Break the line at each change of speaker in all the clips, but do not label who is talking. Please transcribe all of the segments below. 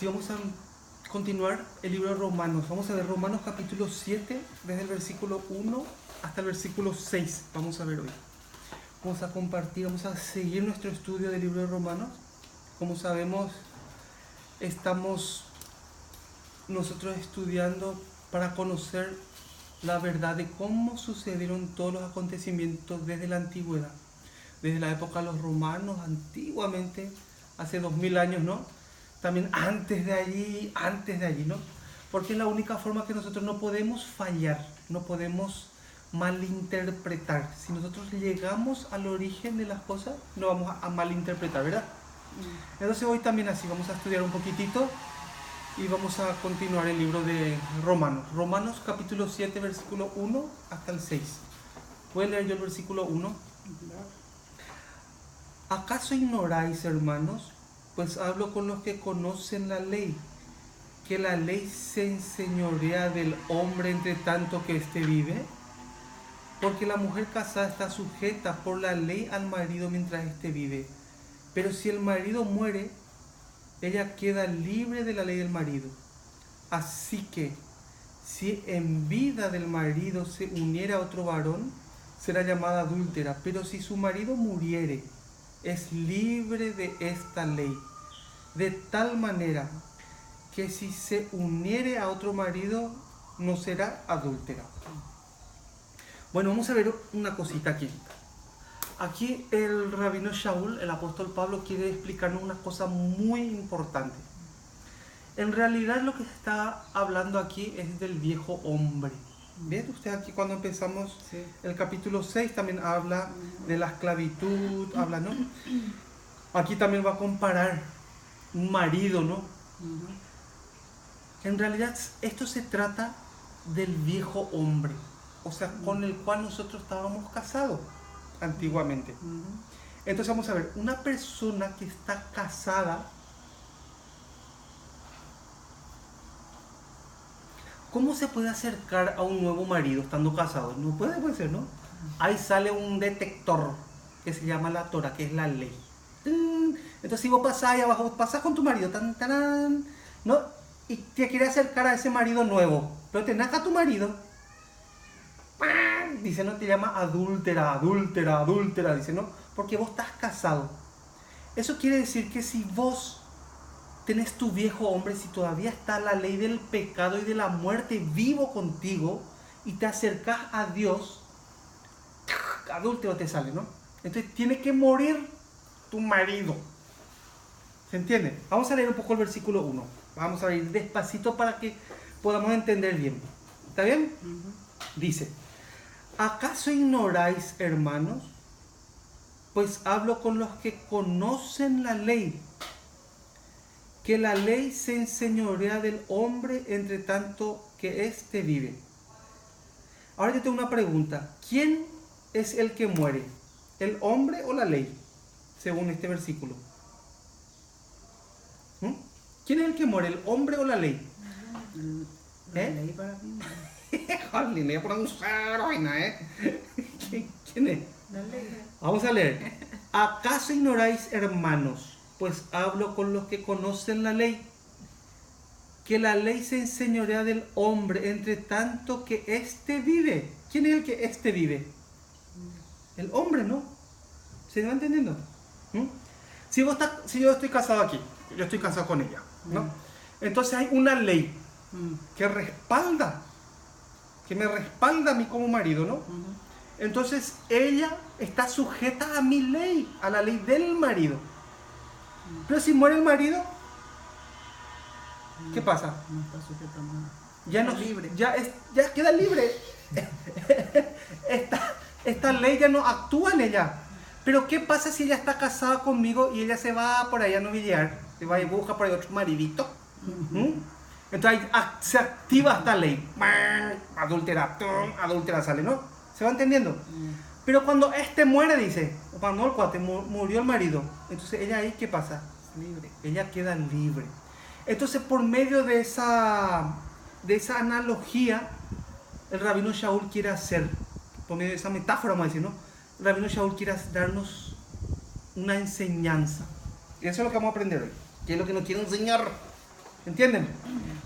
Sí, vamos a continuar el libro de Romanos. Vamos a ver Romanos capítulo 7, desde el versículo 1 hasta el versículo 6. Vamos a ver hoy. Vamos a compartir, vamos a seguir nuestro estudio del libro de Romanos. Como sabemos, estamos nosotros estudiando para conocer la verdad de cómo sucedieron todos los acontecimientos desde la antigüedad. Desde la época de los romanos, antiguamente, hace 2000 años, ¿no? También antes de allí, ¿no? Porque es la única forma que nosotros no podemos fallar, no podemos malinterpretar. Si nosotros llegamos al origen de las cosas, no vamos a malinterpretar, ¿verdad? Entonces hoy también así, vamos a estudiar un poquitito y vamos a continuar el libro de Romanos. Romanos capítulo 7, versículo 1 hasta el 6. ¿Puedo leer yo el versículo 1? ¿Acaso ignoráis, hermanos? Pues hablo con los que conocen la ley, que la ley se enseñorea del hombre entre tanto que éste vive. Porque la mujer casada está sujeta por la ley al marido mientras éste vive. Pero si el marido muere, ella queda libre de la ley del marido. Así que, si en vida del marido se uniera a otro varón, será llamada adúltera. Pero si su marido muriere, es libre de esta ley. De tal manera que si se uniere a otro marido, no será adúltera. Bueno, vamos a ver una cosita aquí. Aquí el rabino Shaul, el apóstol Pablo, quiere explicarnos una cosa muy importante. En realidad lo que está hablando aquí es del viejo hombre. ¿Ves usted aquí cuando empezamos el capítulo 6 también habla de la esclavitud, habla, ¿no? Aquí también va a comparar un marido, ¿no? En realidad esto se trata del viejo hombre, o sea, con el cual nosotros estábamos casados antiguamente. Entonces vamos a ver, una persona que está casada, ¿cómo se puede acercar a un nuevo marido estando casado? No puede ser, ¿no? Ahí sale un detector que se llama la Torah, que es la ley. Entonces si vos pasás ahí abajo, pasás con tu marido, ¿no? Y te quieres acercar a ese marido nuevo, pero tenés acá a tu marido. Dice, no, te llama adúltera, dice, ¿no? Porque vos estás casado. Eso quiere decir que si vos tenés tu viejo hombre, si todavía está la ley del pecado y de la muerte vivo contigo y te acercás a Dios, adúltero te sale, ¿no? Entonces tiene que morir tu marido. ¿Se entiende? Vamos a leer un poco el versículo 1. Vamos a ir despacito para que podamos entender bien. ¿Está bien? Dice, ¿acaso ignoráis, hermanos? Pues hablo con los que conocen la ley, que la ley se enseñorea del hombre entre tanto que éste vive. Ahora yo tengo una pregunta. ¿Quién es el que muere? ¿El hombre o la ley? Según este versículo. ¿Quién es el que muere? ¿El hombre o la ley?
La ley para mí.
Joder, le voy a poner un cero, ¿Quién es?
La ley.
Vamos a leer. ¿Acaso ignoráis, hermanos? Pues hablo con los que conocen la ley, que la ley se enseñorea del hombre entre tanto que éste vive. ¿Quién es el que éste vive? El hombre, ¿no? ¿Se va entendiendo? Si yo estoy casado aquí, yo estoy casado con ella, ¿no? Entonces hay una ley que me respalda a mí como marido, ¿no? Entonces ella está sujeta a mi ley, a la ley del marido. Pero si muere el marido, ¿qué pasa?
No está sujeta a nada.
Ya no,
libre.
Ya queda libre. Esta ley ya no actúa en ella. Pero ¿qué pasa si ella está casada conmigo y ella se va por allá a novillear? Se va y busca por ahí otro maridito. Entonces ahí se activa esta ley. Adúltera sale, ¿no? ¿Se va entendiendo? Pero cuando este muere, dice, cuando el cuate murió el marido, entonces ella ahí, ¿qué pasa?
Libre.
Ella queda libre. Entonces por medio de esa analogía, el rabino Shaul quiere hacer, por medio de esa metáfora, vamos a decir, ¿no? El rabino Shaul quiere darnos una enseñanza. Y eso es lo que vamos a aprender hoy. ¿Qué es lo que nos quiere enseñar? ¿Entienden?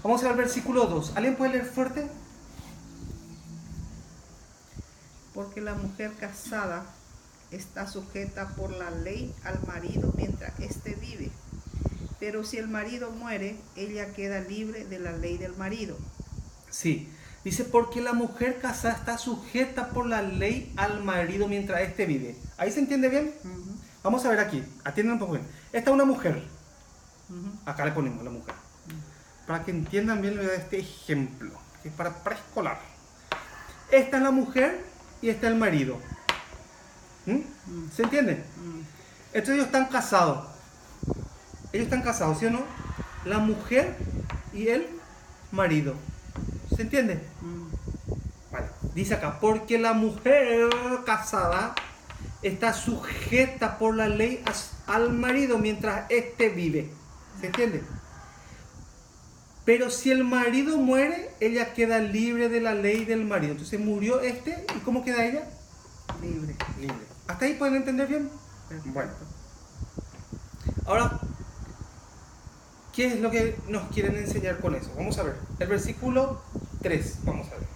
Vamos al versículo 2. ¿Alguien puede leer fuerte?
Porque la mujer casada está sujeta por la ley al marido mientras éste vive. Pero si el marido muere, ella queda libre de la ley del marido.
Sí. Dice, porque la mujer casada está sujeta por la ley al marido mientras éste vive. ¿Ahí se entiende bien?
Ujú,
Vamos a ver aquí. Atiendan un poco bien. Esta es una mujer.
ujú.
Acá le ponemos la mujer. Para que entiendan bien, le voy a dar este ejemplo, que es para preescolar. Esta es la mujer y este es el marido. ¿Se entiende? Entonces ellos están casados. Ellos están casados, ¿sí o no? La mujer y el marido. ¿Se entiende? Vale. Dice acá, porque la mujer casada está sujeta por la ley al marido mientras éste vive. ¿Se entiende? Pero si el marido muere, ella queda libre de la ley del marido. Entonces murió este, ¿y cómo queda ella?
Libre.
Libre. ¿Hasta ahí pueden entender bien?
Perfecto.
Bueno. Ahora, ¿qué es lo que nos quieren enseñar con eso? Vamos a ver. El versículo 3. Vamos a ver.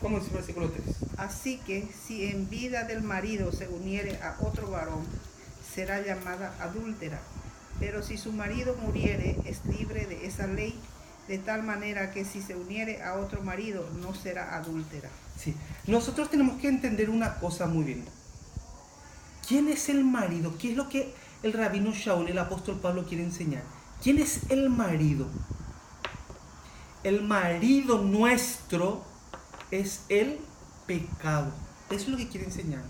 ¿Cómo dice el versículo 3?
Así que si en vida del marido se uniere a otro varón, será llamada adúltera. Pero si su marido muriere, es libre de esa ley, de tal manera que si se uniere a otro marido, no será adúltera.
Sí. Nosotros tenemos que entender una cosa muy bien. ¿Quién es el marido? ¿Qué es lo que el rabino Shaul, el apóstol Pablo, quiere enseñar? ¿Quién es el marido? El marido nuestro es el pecado. Eso es lo que quiere enseñar.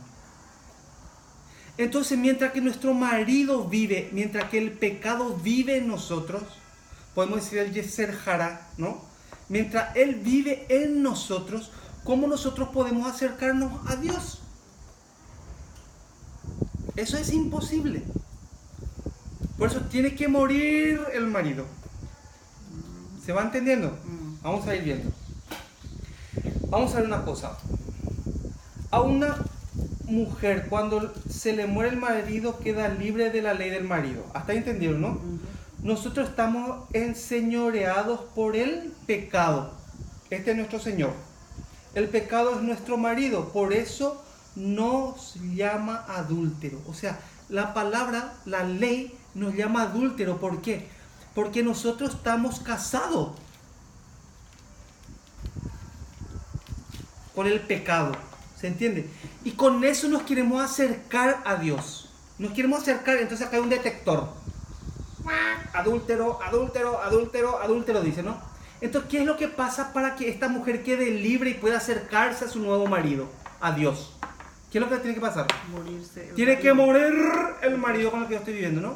Entonces, mientras que nuestro marido vive, mientras que el pecado vive en nosotros, podemos decir el Yeser Hará, ¿no? Mientras él vive en nosotros, ¿cómo nosotros podemos acercarnos a Dios? Eso es imposible. Por eso tiene que morir el marido. ¿Se va entendiendo? Vamos a ir viendo. Vamos a ver una cosa. A una mujer, cuando se le muere el marido, queda libre de la ley del marido. ¿Hasta ahí entendieron, no? Nosotros estamos enseñoreados por el pecado. Este es nuestro Señor. El pecado es nuestro marido. Por eso nos llama adúltero. O sea, la palabra, la ley, nos llama adúltero. ¿Por qué? Porque nosotros estamos casados con el pecado. ¿Se entiende? Y con eso nos queremos acercar a Dios. Nos queremos acercar, entonces acá hay un detector. Adúltero, adúltero, adúltero, adúltero, dice, ¿no? Entonces, ¿qué es lo que pasa para que esta mujer quede libre y pueda acercarse a su nuevo marido, a Dios? ¿Qué es lo que tiene que pasar?
Morirse.
Tiene que morir el marido con el que yo estoy viviendo, ¿no?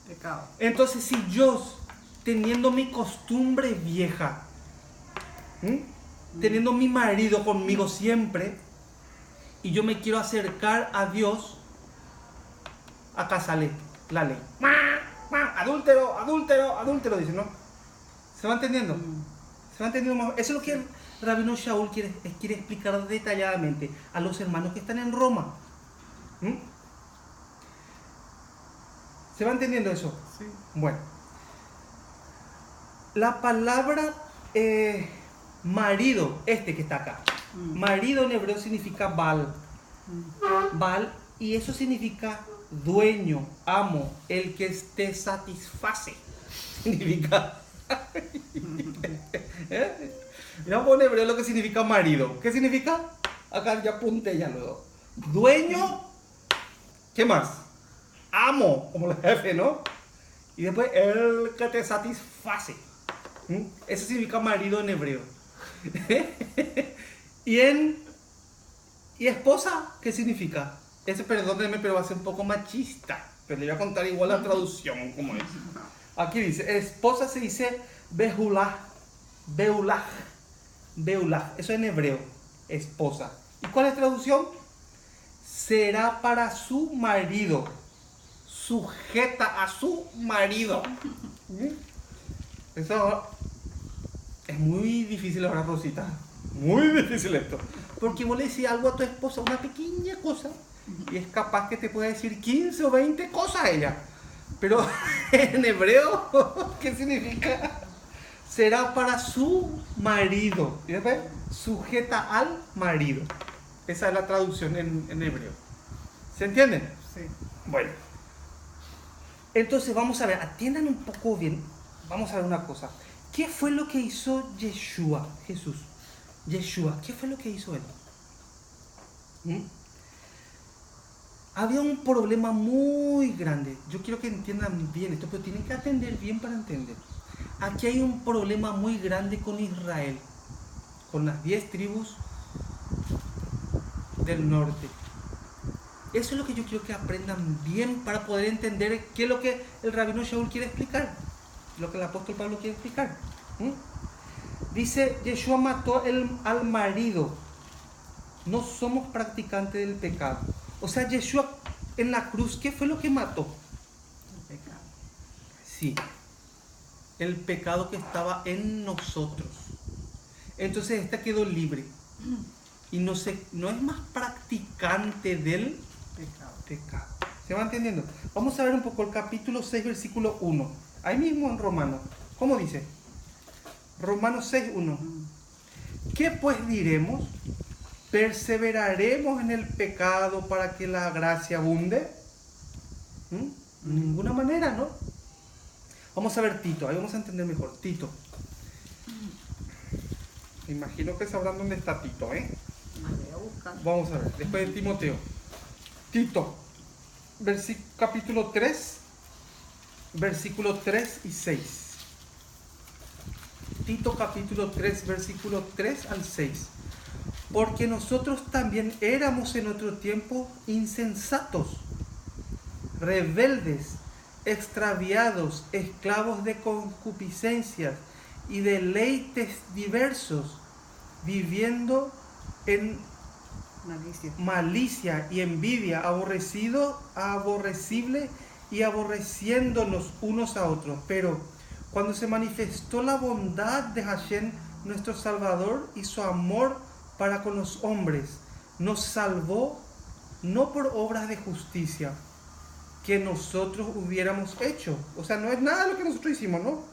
Pecado.
Entonces, si yo, teniendo mi costumbre vieja, teniendo mi marido conmigo siempre, y yo me quiero acercar a Dios, acá sale la ley. Adúltero, adúltero, adúltero, dice, ¿no? ¿Se va entendiendo? ¿Se va entendiendo? Eso es lo que el rabino Shaul quiere explicar detalladamente a los hermanos que están en Roma. ¿Se va entendiendo eso?
Sí.
Bueno. La palabra marido, este que está acá. Marido en hebreo significa Baal. Baal, y eso significa dueño, amo, el que te satisface. Significa. Miramos en hebreo lo que significa marido. ¿Qué significa? Acá ya apunté ya luego. Dueño, ¿qué más? Amo, como el jefe, ¿no? Y después el que te satisface. Eso significa marido en hebreo. ¿Y esposa? ¿Qué significa? Perdónenme, pero va a ser un poco machista. Pero le voy a contar igual la traducción como es. Aquí dice, esposa se dice behulah. Beulah. Beulah. Eso en hebreo. Esposa. ¿Y cuál es la traducción? Será para su marido. Sujeta a su marido. Eso es muy difícil ahora, Rosita. Muy difícil esto. Porque vos le decís algo a tu esposa, una pequeña cosa, y es capaz que te pueda decir 15 o 20 cosas a ella. Pero en hebreo, ¿qué significa? Será para su marido. ¿Ves? Sujeta al marido. Esa es la traducción en hebreo. ¿Se entiende?
Sí.
Bueno. Entonces vamos a ver, atiendan un poco bien. Vamos a ver una cosa. ¿Qué fue lo que hizo Yeshua, Jesús? Yeshua, ¿qué fue lo que hizo él? Había un problema muy grande. Yo quiero que entiendan bien esto, pero tienen que atender bien para entender. Aquí hay un problema muy grande con Israel, con las 10 tribus del norte. Eso es lo que yo quiero que aprendan bien para poder entender qué es lo que el rabino Shaul quiere explicar, lo que el apóstol Pablo quiere explicar. Dice, Yeshua mató al marido. No somos practicantes del pecado. O sea, Yeshua en la cruz, ¿qué fue lo que mató?
El pecado.
Sí, el pecado que estaba en nosotros. Entonces esta quedó libre. Y no es más practicante del pecado. ¿Se va entendiendo? Vamos a ver un poco el capítulo 6, versículo 1. Ahí mismo en Romanos. ¿Cómo dice? Romanos 6, 1. ¿Qué pues diremos? ¿Perseveraremos en el pecado para que la gracia abunde? De ninguna manera, ¿no? Vamos a ver Tito, ahí vamos a entender mejor. Tito. Me imagino que sabrán dónde está Tito, ¿eh? Vamos a ver, después de Timoteo. Tito, capítulo 3, versículo 3 y 6. Tito capítulo 3, versículo 3 al 6. Porque nosotros también éramos en otro tiempo insensatos, rebeldes, extraviados, esclavos de concupiscencias y deleites diversos, viviendo en malicia y envidia, aborrecible y aborreciéndonos unos a otros. Pero cuando se manifestó la bondad de Hashem, nuestro Salvador, y su amor para con los hombres, nos salvó no por obras de justicia que nosotros hubiéramos hecho. O sea, no es nada lo que nosotros hicimos, ¿no?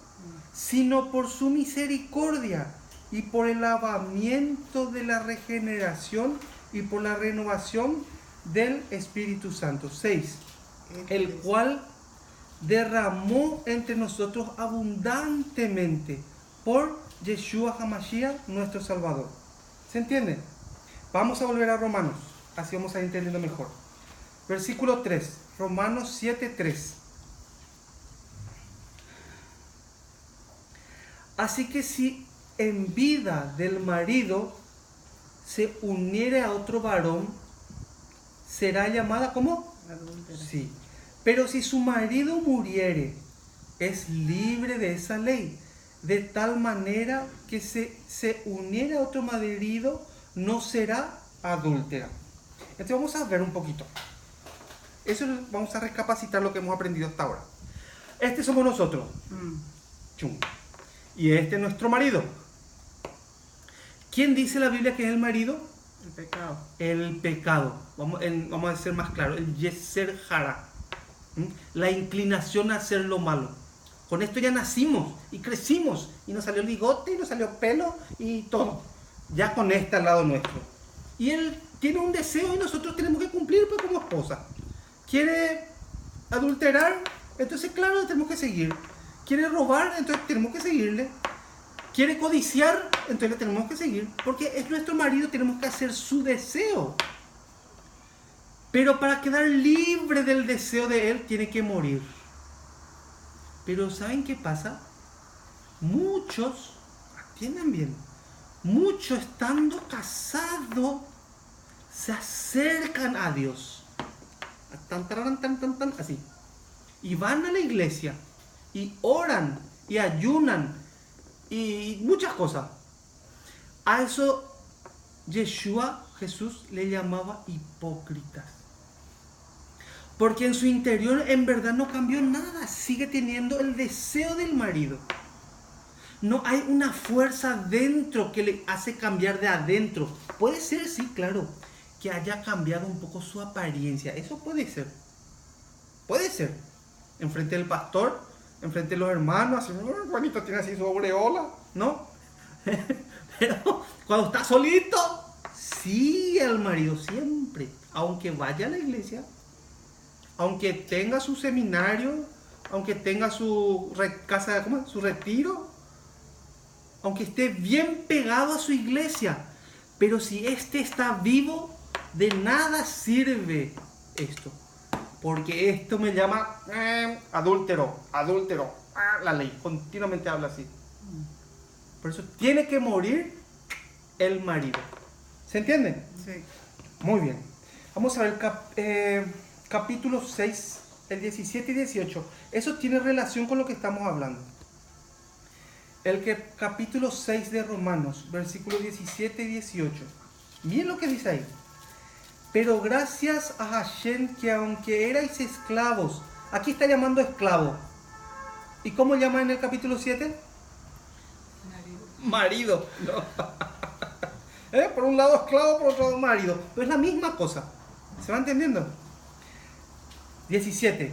Sino por su misericordia y por el lavamiento de la regeneración y por la renovación del Espíritu Santo. 6. El cual derramó entre nosotros abundantemente por Yeshua HaMashiach, nuestro Salvador. ¿Se entiende? Vamos a volver a Romanos, así vamos a ir entendiendo mejor. Versículo 3, Romanos 7:3. Así que si en vida del marido se uniere a otro varón, será llamada ¿cómo?
Adúltera.
Sí. Pero si su marido muriere, es libre de esa ley, de tal manera que se uniere a otro marido, no será adúltera. Entonces vamos a ver un poquito. Eso vamos a recapacitar lo que hemos aprendido hasta ahora. Este somos nosotros. Chum. Y este es nuestro marido. ¿Quién dice la Biblia que es el marido?
El pecado.
El pecado. Vamos a ser más claro. El Yeser Hara. La inclinación a hacer lo malo. Con esto ya nacimos y crecimos. Y nos salió el bigote y nos salió pelo y todo. Ya con este al lado nuestro. Y él tiene un deseo y nosotros tenemos que cumplir pues, como esposa. Quiere adulterar, entonces claro, tenemos que seguir. Quiere robar, entonces tenemos que seguirle. Quiere codiciar, entonces le tenemos que seguir. Porque es nuestro marido, tenemos que hacer su deseo. Pero para quedar libre del deseo de él, tiene que morir. Pero ¿saben qué pasa? Muchos, atiendan bien, muchos estando casados, se acercan a Dios. Así. Y van a la iglesia, y oran, y ayunan, y muchas cosas. A eso Yeshua, Jesús, le llamaba hipócritas. Porque en su interior en verdad no cambió nada. Sigue teniendo el deseo del marido. No hay una fuerza dentro que le hace cambiar de adentro. Puede ser, sí, claro, que haya cambiado un poco su apariencia. Eso puede ser. Puede ser. enfrente del pastor, enfrente de los hermanos, así, Juanito tiene así su aureola, ¿no? Pero cuando está solito, sí, al marido siempre, aunque vaya a la iglesia, aunque tenga su seminario, aunque tenga su casa, ¿cómo es? Su retiro, aunque esté bien pegado a su iglesia, pero si éste está vivo, de nada sirve esto, porque esto me llama adúltero, la ley continuamente habla así. Por eso tiene que morir el marido. ¿Se entiende?
Sí.
Muy bien. Vamos a ver capítulo 6, el 17 y 18. Eso tiene relación con lo que estamos hablando. Capítulo 6 de Romanos, versículos 17 y 18. Miren lo que dice ahí. Pero gracias a Hashem, que aunque erais esclavos, aquí está llamando esclavo. ¿Y cómo llama en el capítulo 7? Marido. No. Por un lado esclavo, por otro lado marido. Pero es la misma cosa. ¿Se va entendiendo? 17.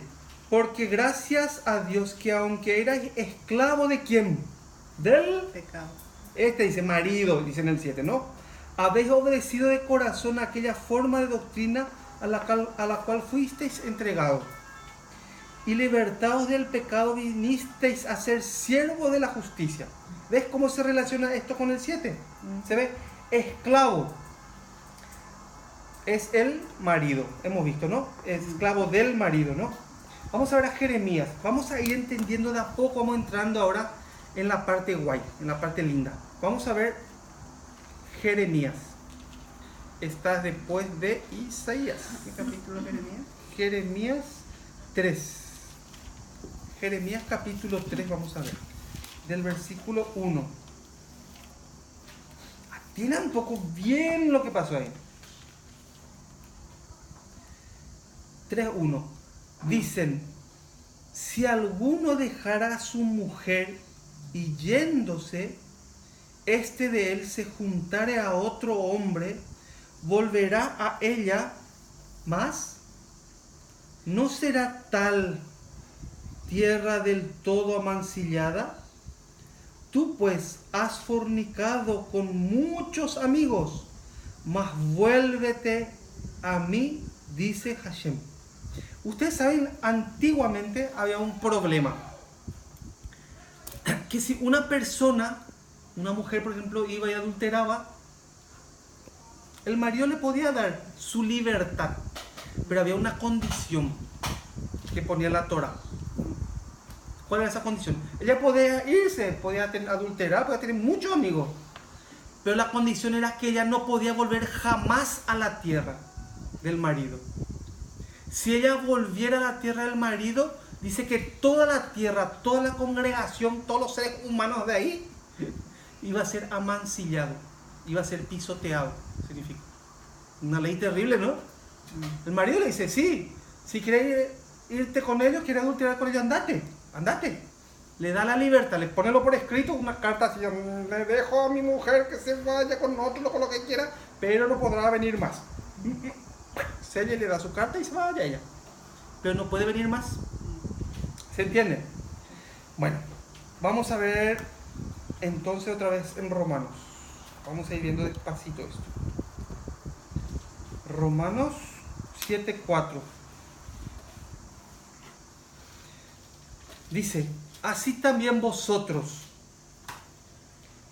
Porque gracias a Dios, que aunque erais esclavo de ¿quién? Del
Pecado.
Dice marido, dice en el 7, ¿no? Habéis obedecido de corazón aquella forma de doctrina a la cual fuisteis entregados. Y libertados del pecado vinisteis a ser siervos de la justicia. ¿Ves cómo se relaciona esto con el 7? Se ve, esclavo es el marido, hemos visto, ¿no? Esclavo del marido, ¿no? Vamos a ver a Jeremías. Vamos a ir entendiendo de a poco, vamos entrando ahora en la parte guay, en la parte linda. Vamos a ver Jeremías. Está después de Isaías.
¿Qué capítulo Jeremías?
Jeremías 3. Jeremías capítulo 3, vamos a ver. Del versículo 1. Atienda un poco bien lo que pasó ahí. 3:1. Dicen, si alguno dejara a su mujer y yéndose, de él se juntare a otro hombre, volverá a ella, mas ¿no será tal tierra del todo amancillada? Tú pues has fornicado con muchos amigos, mas vuélvete a mí, dice Hashem. Ustedes saben, antiguamente había un problema, que si una persona, una mujer por ejemplo, iba y adulteraba, el marido le podía dar su libertad, pero había una condición que ponía la Torah. ¿Cuál era esa condición? Ella podía irse, podía adulterar, podía tener muchos amigos, pero la condición era que ella no podía volver jamás a la tierra del marido. Si ella volviera a la tierra del marido, dice que toda la tierra, toda la congregación, todos los seres humanos de ahí, iba a ser amancillado, iba a ser pisoteado, significa. Una ley terrible, ¿no? El marido le dice, sí, si quieres irte con ellos, quieres adulterar con ellos, andate. Le da la libertad, le pone por escrito, una carta así, le dejo a mi mujer que se vaya con otro, con lo que quiera, pero no podrá venir más. Ella le da su carta y se vaya ella, pero no puede venir más. ¿Se entiende? Bueno, vamos a ver entonces otra vez en Romanos. Vamos a ir viendo despacito esto. Romanos 7:4. Dice, así también vosotros,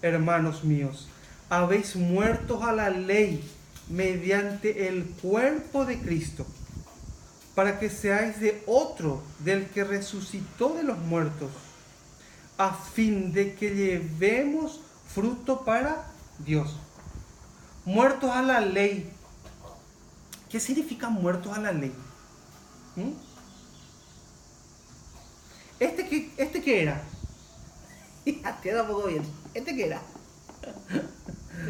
hermanos míos, habéis muerto a la ley mediante el cuerpo de Cristo, para que seáis de otro, del que resucitó de los muertos, a fin de que llevemos fruto para Dios. Muertos a la ley. ¿Qué significa muertos a la ley? ¿Este qué era? Queda un poco bien. ¿Este qué era?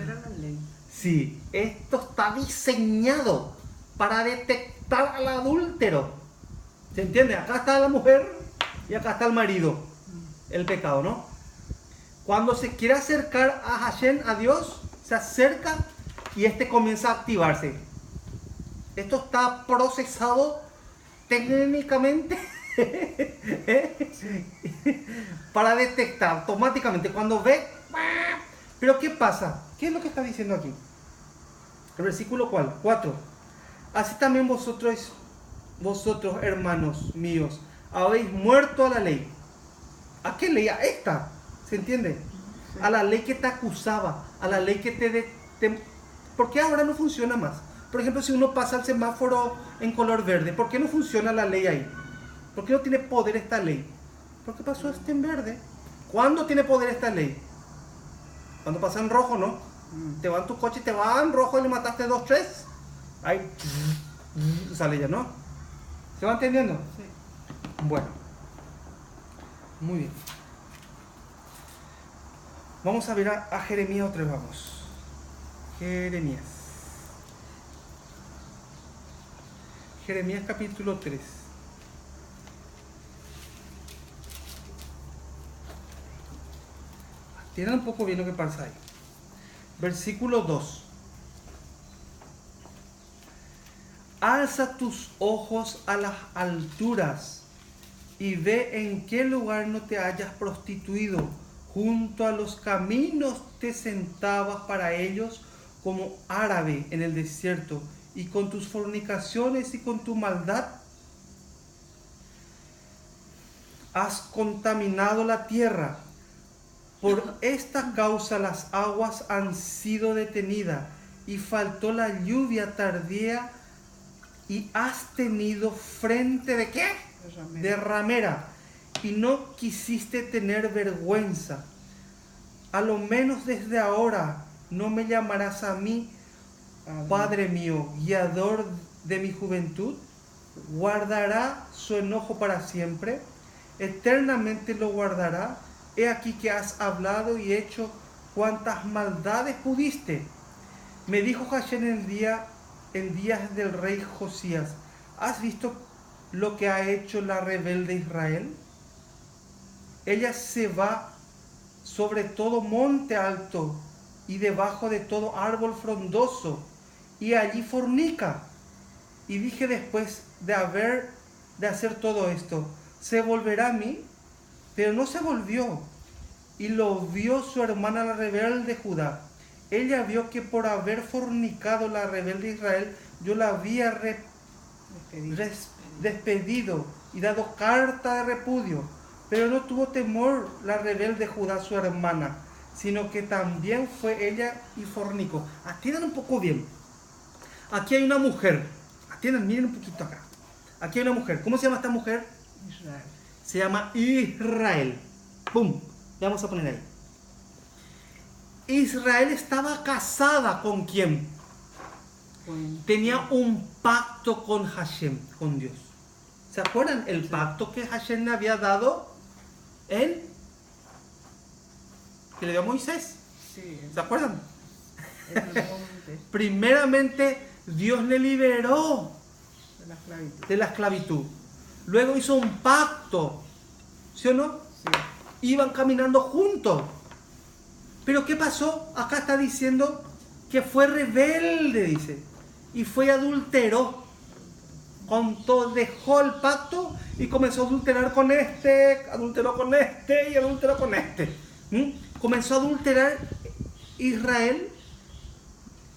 Era la ley.
Sí, esto está diseñado para detectar al adúltero. ¿Se entiende? Acá está la mujer y acá está el marido. El pecado, ¿no? Cuando se quiere acercar a Hashem, a Dios, se acerca y este comienza a activarse. Esto está procesado técnicamente Para detectar automáticamente cuando ve. Pero ¿qué pasa? ¿Qué es lo que está diciendo aquí? El versículo ¿cuál? 4. Así también vosotros, hermanos míos, habéis muerto a la ley. ¿A qué ley? A esta. ¿Se entiende?
Sí.
A la ley que te acusaba, a la ley que te... ¿Por qué ahora no funciona más? Por ejemplo, si uno pasa el semáforo en color verde, ¿por qué no funciona la ley ahí? ¿Por qué no tiene poder esta ley? Porque pasó este en verde. ¿Cuándo tiene poder esta ley? Cuando pasa en rojo, ¿no? Te va en tu coche y te va en rojo y le mataste 2, 3. Ahí sale ya, ¿no? ¿Se va entendiendo?
Sí.
Bueno. Muy bien. Vamos a ver a Jeremías otra vez, vamos. Jeremías. Jeremías capítulo 3. Tienen un poco bien lo que pasa ahí. Versículo 2. Alza tus ojos a las alturas y ve en qué lugar no te hayas prostituido. Junto a los caminos te sentabas para ellos como árabe en el desierto, y con tus fornicaciones y con tu maldad has contaminado la tierra. Por esta causa las aguas han sido detenidas y faltó la lluvia tardía, y has tenido frente de ¿qué? De ramera, y no quisiste tener vergüenza. A lo menos desde ahora no me llamarás a mí, Padre mío, guiador de mi juventud. Guardará su enojo para siempre, eternamente lo guardará. He aquí que has hablado y hecho cuantas maldades pudiste. Me dijo Hashem en días del rey Josías: ¿has visto lo que ha hecho la rebelde Israel? Ella se va sobre todo monte alto y debajo de todo árbol frondoso, y allí fornica. Y dije después de hacer todo esto: ¿se volverá a mí? Pero no se volvió. Y lo vio su hermana la rebelde Judá. Ella vio que por haber fornicado la rebelde Israel, yo la había despedido y dado carta de repudio. Pero no tuvo temor la rebelde Judá, su hermana, sino que también fue ella y fornicó. Atiendan un poco bien. Aquí hay una mujer. Atiendan, miren un poquito acá. Aquí hay una mujer. ¿Cómo se llama esta mujer?
Israel.
Se llama Israel. ¡Pum! Le vamos a poner ahí. Israel estaba casada ¿con quién? Tenía un pacto con Hashem, con Dios. ¿Se acuerdan? El pacto que Hashem le había dado que le dio a Moisés.
Sí.
¿Se acuerdan? Primeramente, Dios le liberó de la esclavitud. Luego hizo un pacto. ¿Sí o no?
Sí.
Iban caminando juntos. Pero ¿qué pasó? Acá está diciendo que fue rebelde, dice. Y fue y adulteró. Dejó el pacto y comenzó a adulterar con adulteró con y adulteró con Comenzó a adulterar Israel.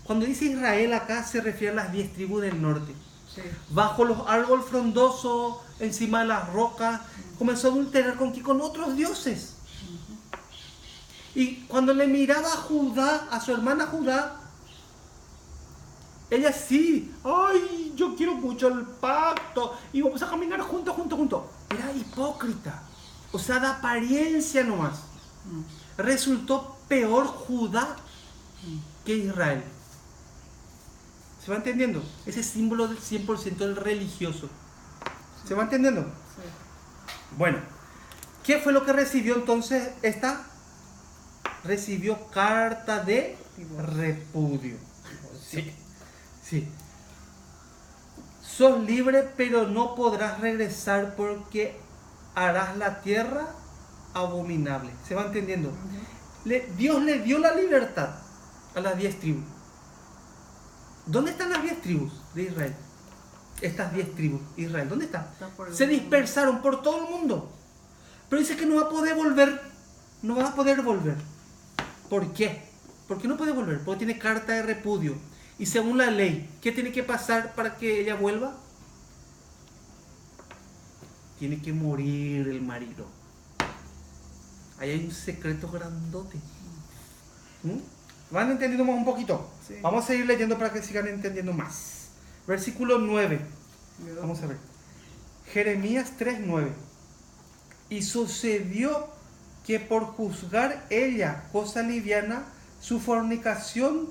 Cuando dice Israel acá se refiere a las 10 tribus del norte.
Sí.
Bajo los árboles frondosos, encima de las rocas, comenzó a adulterar con otros dioses. Y cuando le miraba a Judá, a su hermana Judá, ella sí, ay, yo quiero mucho el pacto y vamos a caminar juntos. Era hipócrita, o sea, de apariencia nomás. Resultó peor Judá que Israel. ¿Se va entendiendo? Ese símbolo del 100% del religioso. ¿Se va entendiendo?
Sí.
Bueno, ¿qué fue lo que recibió entonces esta? Recibió carta de repudio. Sí. Sos libre, pero no podrás regresar porque harás la tierra abominable. ¿Se va entendiendo? Dios le dio la libertad a las 10 tribus. ¿Dónde están las 10 tribus de Israel? estas 10 tribus, Israel, ¿dónde está?
Está por el
Se
mundo.
dispersaron por todo el mundo. Pero dice que no va a poder volver. No va a poder volver. ¿Por qué? ¿Por qué no puede volver? Porque tiene carta de repudio. Y según la ley, ¿qué tiene que pasar para que ella vuelva? Tiene que morir el marido. Ahí hay un secreto grandote. ¿Van entendiendo más un poquito?
Sí.
Vamos a seguir leyendo para que sigan entendiendo más. Versículo 9. Vamos a ver. Jeremías 3:9. Y sucedió que por juzgar ella cosa liviana, su fornicación,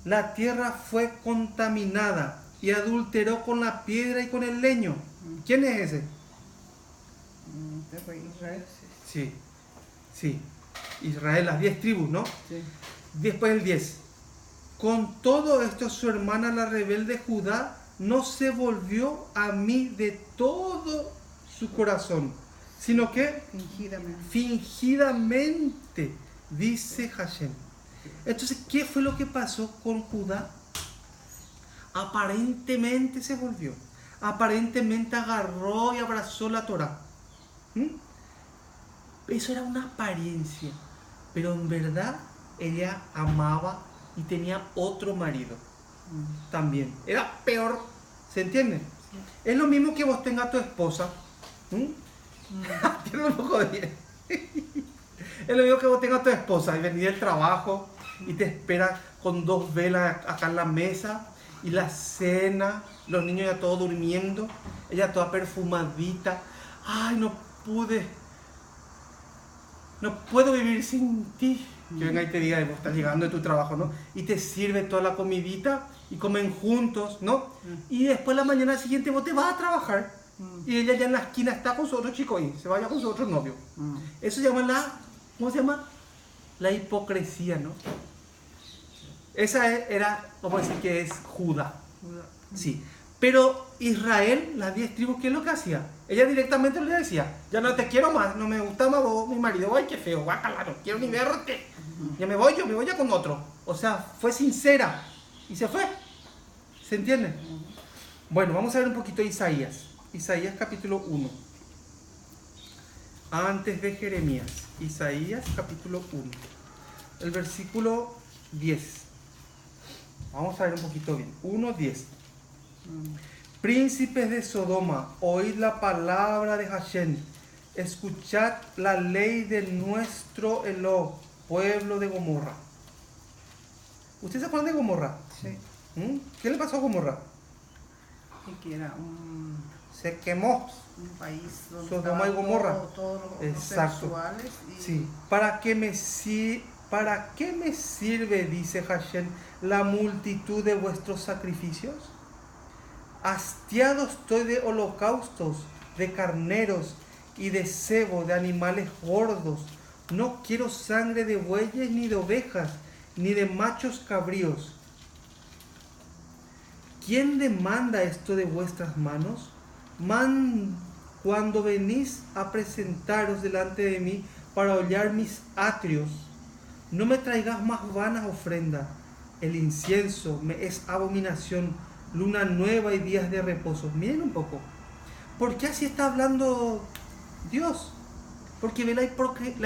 la tierra fue contaminada y adulteró con la piedra y con el leño. ¿Quién es ese?
Este fue Israel.
Sí, sí. Israel, las 10 tribus, ¿no?
Sí.
Después el 10. Con todo esto su hermana la rebelde Judá no se volvió a mí de todo su corazón, sino que fingidamente, dice Hashem. Entonces, ¿qué fue lo que pasó con Judá? Aparentemente se volvió. Aparentemente agarró y abrazó la Torá. Eso era una apariencia. Pero en verdad ella amaba y tenía otro marido. También. Era peor. ¿Se entiende? Sí. Es lo mismo que vos tengas a tu esposa. Tiene un poco de... Es lo mismo que vos tengas a tu esposa y venís del trabajo y te espera con 2 velas acá en la mesa y la cena, los niños ya todos durmiendo, ella toda perfumadita. Ay, no puedo vivir sin ti. Que venga y te diga, vos estás llegando de tu trabajo, ¿no? Y te sirve toda la comidita y comen juntos, ¿no? Y después la mañana siguiente vos te vas a trabajar y ella ya en la esquina está con su otro chico y se vaya con su otro novio. Eso se llama ¿cómo se llama? La hipocresía, ¿no? Esa era, vamos a decir que es Judá. Sí. Pero Israel, las 10 tribus, ¿qué es lo que hacía? Ella directamente le decía, ya no te quiero más, no me gusta más vos, mi marido, ay, qué feo, guácala, no quiero ni verte. Ya me voy ya con otro. O sea, fue sincera y se fue. ¿Se entiende? Bueno, vamos a ver un poquito de Isaías. Isaías capítulo 1. Antes de Jeremías. Isaías capítulo 1. El versículo 10. Vamos a ver un poquito bien. 1:10. Príncipes de Sodoma, oíd la palabra de Hashem. Escuchad la ley de nuestro Eló, pueblo de Gomorra. ¿Ustedes se acuerdan de Gomorra?
Sí.
¿Qué le pasó a Gomorra?
Que era
Se quemó.
un país donde
Sodoma y Gomorra.
Todos los
Exacto.
sexuales. Y...
Sí. ¿Para qué me sirve, dice Hashem, la multitud de vuestros sacrificios? Hastiado estoy de holocaustos, de carneros y de cebo, de animales gordos. No quiero sangre de bueyes, ni de ovejas, ni de machos cabríos. ¿Quién demanda esto de vuestras manos? Cuando venís a presentaros delante de mí para hollar mis atrios, no me traigas más vanas ofrendas. El incienso me es abominación, luna nueva y días de reposo. Miren un poco. ¿Por qué así está hablando Dios? Porque ve la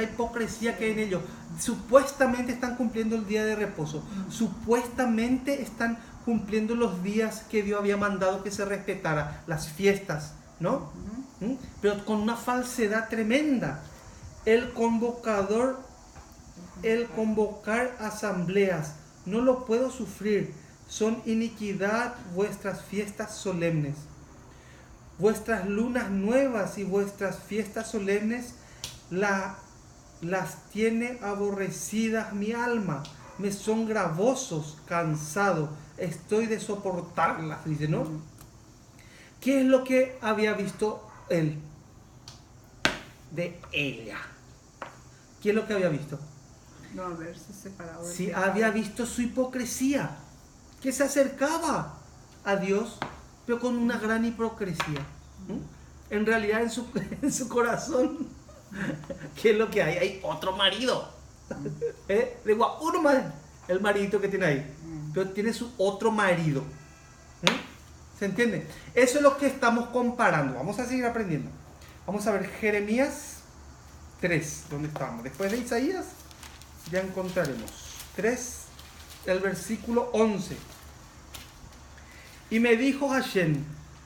hipocresía que hay en ellos. Supuestamente están cumpliendo el día de reposo. Supuestamente están cumpliendo los días que Dios había mandado que se respetara, las fiestas, ¿no? Pero con una falsedad tremenda. El convocar asambleas, no lo puedo sufrir. Son iniquidad vuestras fiestas solemnes. Vuestras lunas nuevas y vuestras fiestas solemnes las tiene aborrecidas mi alma. Me son gravosos, cansado, estoy de soportarlas, dice, ¿no? ¿Qué es lo que había visto él? De ella. ¿Qué es lo que había visto?
No haberse separado.
Sí, había visto su hipocresía, que se acercaba a Dios, pero con una gran hipocresía. En realidad en su corazón, ¿qué es lo que hay? Hay otro marido. Digo, uno más, el maridito que tiene ahí, pero tiene su otro marido. ¿Se entiende? Eso es lo que estamos comparando. Vamos a seguir aprendiendo. Vamos a ver Jeremías 3, ¿dónde estamos? Después de Isaías ya encontraremos. 3, el versículo 11. Y me dijo Hashem,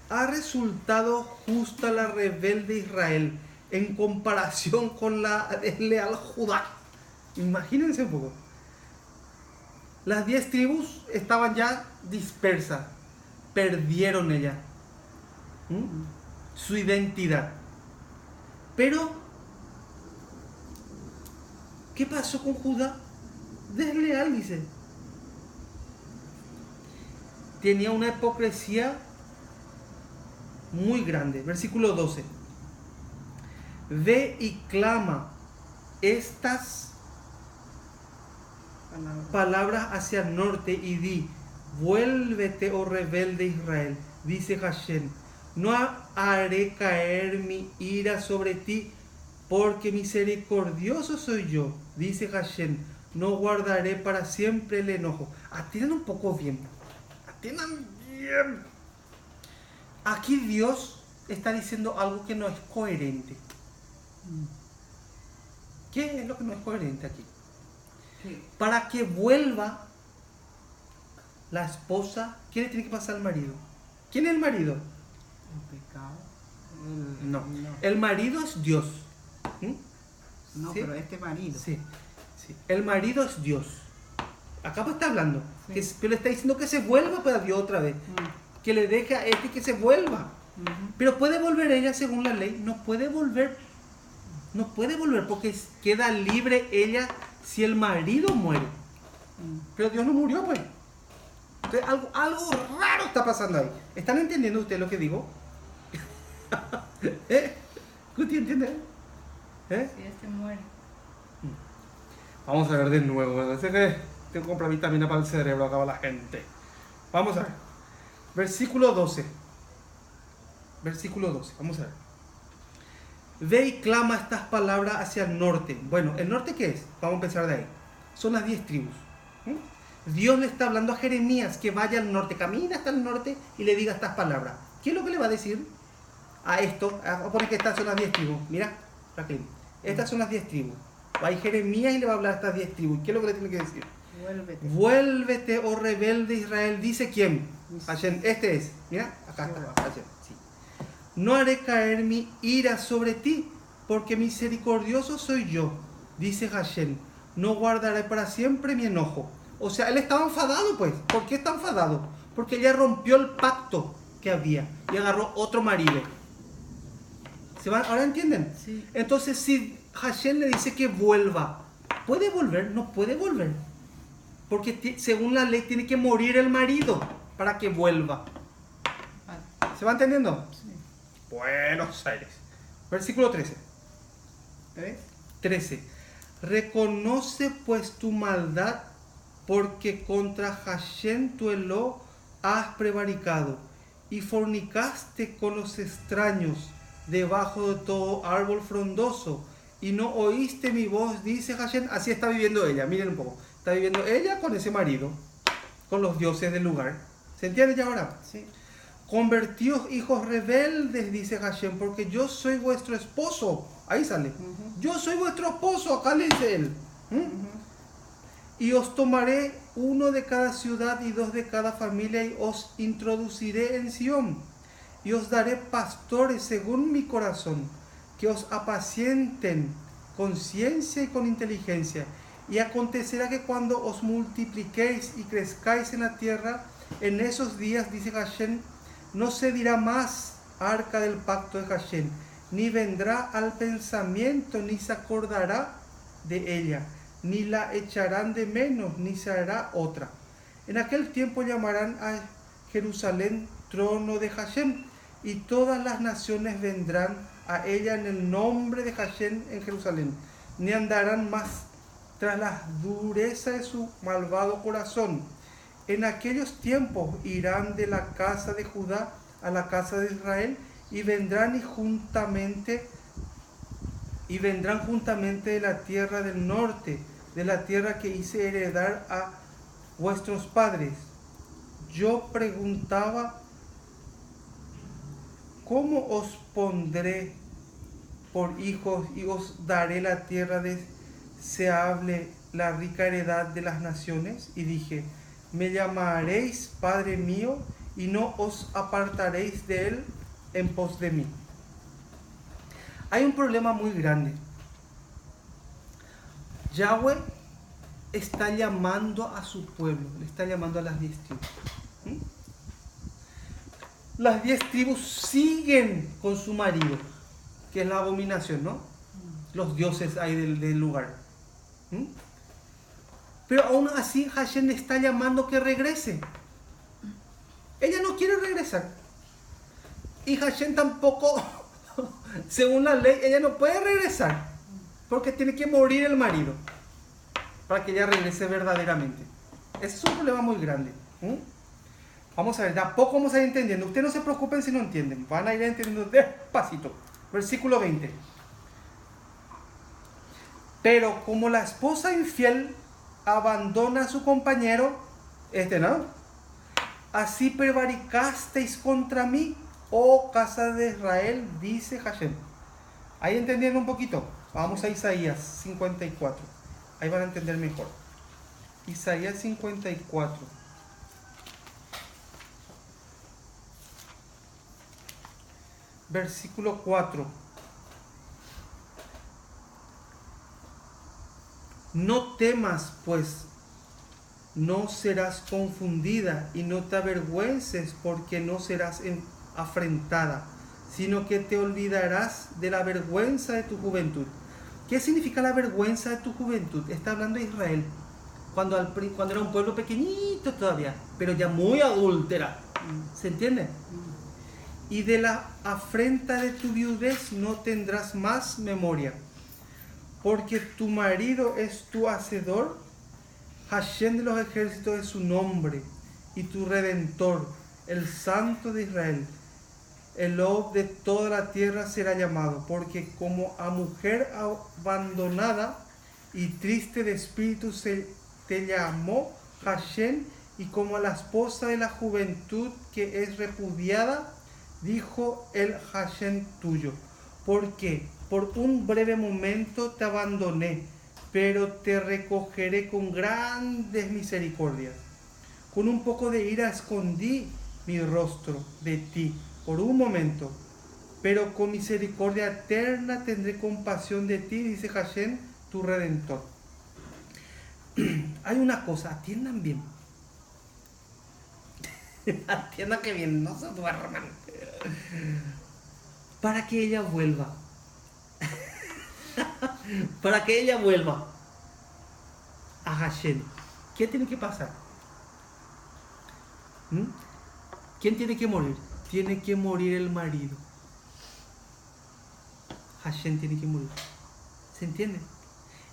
¿ha resultado justa la rebelde Israel en comparación con la desleal Judá? Imagínense un poco. Las 10 tribus estaban ya dispersas, perdieron ella su identidad. Pero, ¿qué pasó con Judá? Desleal, dice. Tenía una hipocresía muy grande. Versículo 12. Ve y clama estas palabras hacia el norte y di, vuélvete, oh rebelde Israel, dice Hashem, no haré caer mi ira sobre ti, porque misericordioso soy yo, dice Hashem, no guardaré para siempre el enojo. Atiendan un poco bien, atiendan bien. Aquí Dios está diciendo algo que no es coherente. ¿Qué es lo que no es coherente aquí? Para que vuelva la esposa, ¿quién le tiene que pasar al marido? ¿Quién es el marido?
El pecado.
No. El marido es Dios.
No,
¿sí?
Pero este marido.
Sí. El marido es Dios. Acá está hablando.
Sí.
Pero le está diciendo que se vuelva para Dios otra vez. Que le deje a este que se vuelva. Pero puede volver ella según la ley. No puede volver. No puede volver porque queda libre ella si el marido muere. Pero Dios no murió, pues. Entonces, algo raro está pasando ahí. ¿Están entendiendo ustedes lo que digo? ¿Usted entiende?
Si este muere.
Vamos a ver de nuevo. Parece que tengo que comprar vitamina para el cerebro. Acaba la gente. Vamos a ver. Versículo 12. Versículo 12. Vamos a ver. Ve y clama estas palabras hacia el norte. Bueno, ¿el norte qué es? Vamos a empezar de ahí. Son las 10 tribus. Dios le está hablando a Jeremías que vaya al norte, camina hasta el norte y le diga estas palabras. ¿Qué es lo que le va a decir a esto? Vamos a poner que estas son las 10 tribus. Mira, Raquel, estas son las 10 tribus. Va a ir Jeremías y le va a hablar a estas 10 tribus. ¿Qué es lo que le tiene que decir?
Vuélvete.
Vuélvete, oh rebelde Israel. ¿Dice quién? Hashem. Este es. Mira, acá está. Hashem. Sí. No haré caer mi ira sobre ti, porque misericordioso soy yo, dice Hashem. No guardaré para siempre mi enojo. O sea, él estaba enfadado, pues. ¿Por qué está enfadado? Porque ella rompió el pacto que había y agarró otro marido. ¿Se van? ¿Ahora entienden?
Sí.
Entonces, si Hashem le dice que vuelva, ¿puede volver? No puede volver. Porque según la ley tiene que morir el marido para que vuelva. ¿Se va entendiendo?
Sí.
Buenos Aires. Versículo 13.
¿Ves?
13. Reconoce pues tu maldad, porque contra Hashem tu Eló has prevaricado y fornicaste con los extraños debajo de todo árbol frondoso y no oíste mi voz, dice Hashem. Así está viviendo ella, miren un poco. Está viviendo ella con ese marido, con los dioses del lugar. ¿Se entiende ya ahora?
Sí.
Convertíos hijos rebeldes, dice Hashem, porque yo soy vuestro esposo. Ahí sale. Yo soy vuestro esposo, acá le dice él. Y os tomaré uno de cada ciudad y dos de cada familia y os introduciré en Sión. Y os daré pastores según mi corazón, que os apacienten con ciencia y con inteligencia. Y acontecerá que cuando os multipliquéis y crezcáis en la tierra, en esos días, dice Hashem, no se dirá más arca del pacto de Hashem, ni vendrá al pensamiento, ni se acordará de ella, ni la echarán de menos, ni se hará otra. En aquel tiempo llamarán a Jerusalén trono de Hashem, y todas las naciones vendrán a ella en el nombre de Hashem en Jerusalén, ni andarán más tras la dureza de su malvado corazón. En aquellos tiempos irán de la casa de Judá a la casa de Israel y vendrán juntamente de la tierra del norte, de la tierra que hice heredar a vuestros padres. Yo preguntaba ¿cómo os pondré por hijos y os daré la tierra deseable, la rica heredad de las naciones? Y dije, me llamaréis Padre mío y no os apartaréis de él en pos de mí. Hay un problema muy grande. Yahweh está llamando a su pueblo, le está llamando a las 10 tribus. Las 10 tribus siguen con su marido, que es la abominación, ¿no? Los dioses ahí del lugar. Pero aún así Hashem le está llamando que regrese. Ella no quiere regresar. Y Hashem tampoco, según la ley, ella no puede regresar. Porque tiene que morir el marido para que ella regrese verdaderamente. Ese es un problema muy grande. Vamos a ver, de a poco vamos a ir entendiendo. Ustedes no se preocupen si no entienden. Van a ir entendiendo despacito. Versículo 20. Pero como la esposa infiel abandona a su compañero, ¿no? Así prevaricasteis contra mí, oh casa de Israel, dice Hashem. Ahí entendiendo un poquito. Vamos a Isaías 54. Ahí van a entender mejor. Isaías 54. Versículo 4. No temas, pues, no serás confundida y no te avergüences, porque no serás afrentada, sino que te olvidarás de la vergüenza de tu juventud. ¿Qué significa la vergüenza de tu juventud? Está hablando de Israel, cuando era un pueblo pequeñito todavía, pero ya muy adúltera. ¿Se entiende? Y de la afrenta de tu viudez no tendrás más memoria, porque tu marido es tu hacedor, Hashem de los ejércitos es su nombre, y tu redentor, el Santo de Israel. El Elob de toda la tierra será llamado, porque como a mujer abandonada y triste de espíritu se te llamó Hashem, y como a la esposa de la juventud que es repudiada, dijo el Hashem tuyo. Porque por un breve momento te abandoné, pero te recogeré con grandes misericordias. Con un poco de ira escondí mi rostro de ti por un momento, pero con misericordia eterna tendré compasión de ti, dice Hashem, tu Redentor. Hay una cosa, atiendan bien. Atiendan que bien, no se duerman. Para que ella vuelva. Para que ella vuelva a Hashem, ¿qué tiene que pasar? ¿Quién tiene que morir? Tiene que morir el marido. Hashem tiene que morir. ¿Se entiende?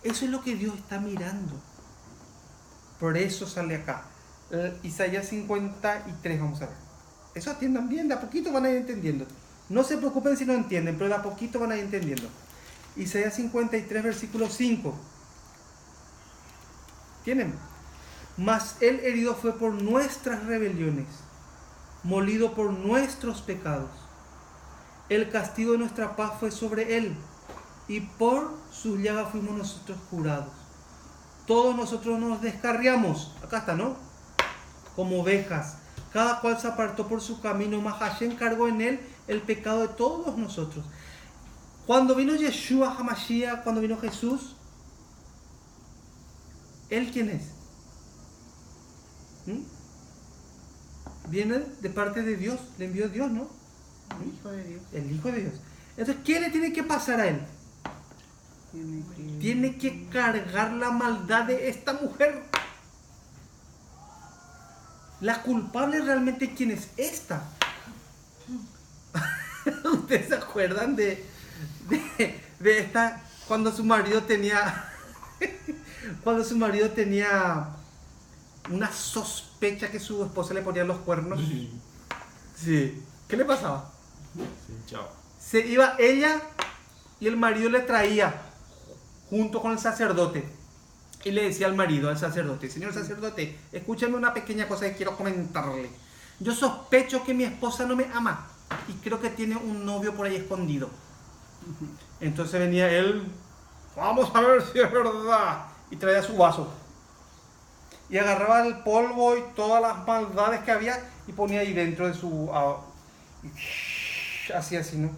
Eso es lo que Dios está mirando. Por eso sale acá. Isaías 53, vamos a ver. Eso atiendan bien, de a poquito van a ir entendiendo. No se preocupen si no entienden, pero de a poquito van a ir entendiendo. Isaías 53, versículo 5. ¿Tienen? Mas él herido fue por nuestras rebeliones, molido por nuestros pecados. El castigo de nuestra paz fue sobre él, y por sus llagas fuimos nosotros curados. Todos nosotros nos descarriamos, acá está, ¿no? Como ovejas, cada cual se apartó por su camino, mas Hashem cargó en él el pecado de todos nosotros. Cuando vino Yeshua HaMashiach, cuando vino Jesús, ¿él quién es? Viene de parte de Dios, le envió Dios, ¿no?
El Hijo de Dios.
El Hijo de Dios. Entonces, ¿qué le tiene que pasar a él? Tiene que cargar la maldad de esta mujer. La culpable realmente, ¿quién es esta? ¿Ustedes se acuerdan de esta, cuando su marido tenía una sospecha que su esposa le ponía los cuernos? Sí. ¿Qué le pasaba?
Sí, chao.
Se iba ella y el marido le traía junto con el sacerdote y le decía al marido, al sacerdote: señor sacerdote, escúchame una pequeña cosa que quiero comentarle. Yo sospecho que mi esposa no me ama. y creo que tiene un novio por ahí escondido. Entonces venía él, vamos a ver si es verdad, y traía su vaso. Y agarraba el polvo y todas las maldades que había y ponía ahí dentro de su... hacía así, ¿no?